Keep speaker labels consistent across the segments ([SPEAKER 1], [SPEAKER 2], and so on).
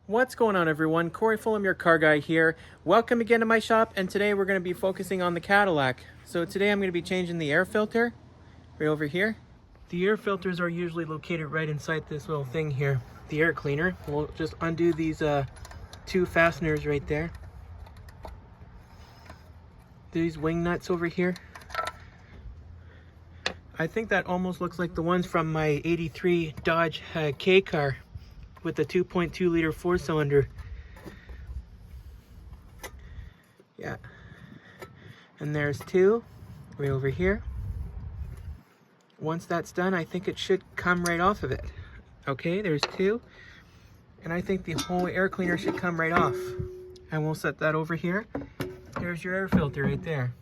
[SPEAKER 1] What's going on, everyone? Corey Fulham, your car guy here. Welcome again to my shop, and today we're going to be focusing on the Cadillac. So today I'm going to be changing the air filter right over here. The air filters are usually located right inside this little thing here, the air cleaner. We'll just undo these two fasteners right there. These wing nuts over here. I think that almost looks like the ones from my 83 Dodge K car with the 2.2 liter 4-cylinder. Yeah. And there's two right over here. Once that's done, I think it should come right off of it. Okay, there's two. And I think the whole air cleaner should come right off. And we'll set that over here. There's your air filter right there.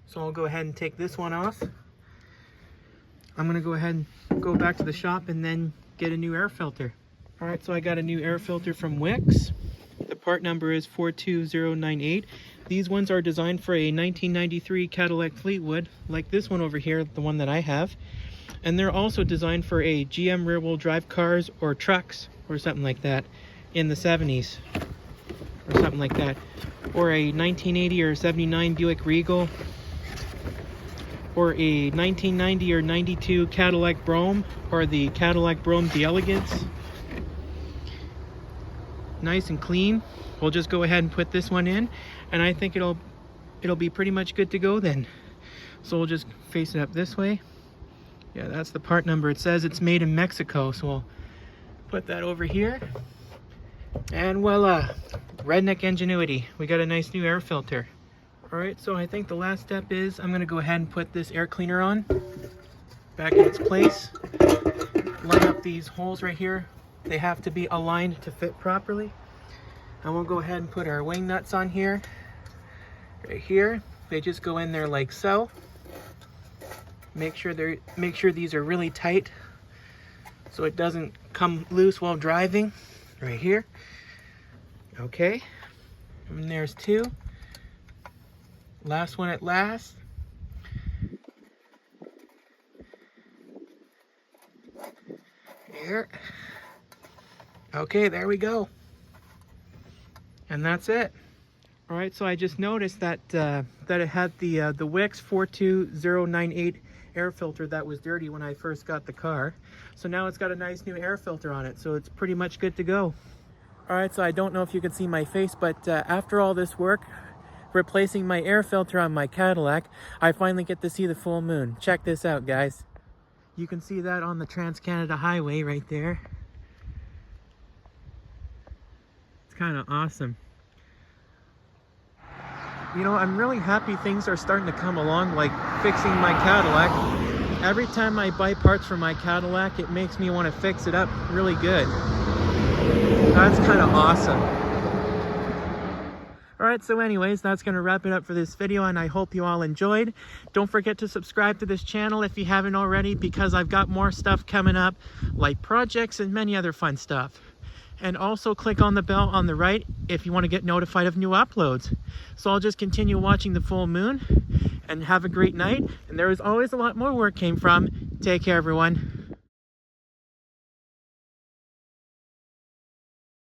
[SPEAKER 1] So I'll go ahead and take this one off. I'm gonna go ahead and go back to the shop and then get a new air filter. All right, so I got a new air filter from Wix. The part number is 42098. These ones are designed for a 1993 Cadillac Fleetwood, like this one over here, the one that I have. And they're also designed for a GM rear-wheel drive cars or trucks or something like that in the 70s or something like that. Or a 1980 or 79 Buick Regal, or a 1990 or 92 Cadillac Brougham, or the Cadillac Brougham the Elegance. Nice and clean. We'll just go ahead and put this one in, and I think it'll be pretty much good to go then. So we'll just face it up this way. Yeah, that's the part number. It says it's made in Mexico, so we'll put that over here. And voila, redneck ingenuity. We got a nice new air filter. All right, so I think the last step is I'm gonna go ahead and put this air cleaner on back in its place. Line up these holes right here. They have to be aligned to fit properly. And we'll go ahead and put our wing nuts on here, right here. They just go in there like so. Make sure these are really tight so it doesn't come loose while driving. Right here. Okay. And there's two. Last one at last. Here. Okay, there we go. And that's it. All right, so I just noticed that that it had the Wix 42098 air filter that was dirty when I first got the car. So now it's got a nice new air filter on it, so it's pretty much good to go. All right, so I don't know if you can see my face, but after all this work, replacing my air filter on my Cadillac, I finally get to see the full moon. Check this out, guys. You can see that on the Trans-Canada Highway right there. It's kind of awesome. You know, I'm really happy things are starting to come along, like fixing my Cadillac. Every time I buy parts for my Cadillac, it makes me want to fix it up really good. That's kind of awesome. Alright, so anyways, that's going to wrap it up for this video, and I hope you all enjoyed. Don't forget to subscribe to this channel if you haven't already, because I've got more stuff coming up, like projects and many other fun stuff. And also click on the bell on the right if you want to get notified of new uploads. So I'll just continue watching the full moon, and have a great night. And there is always a lot more where it came from. Take care, everyone.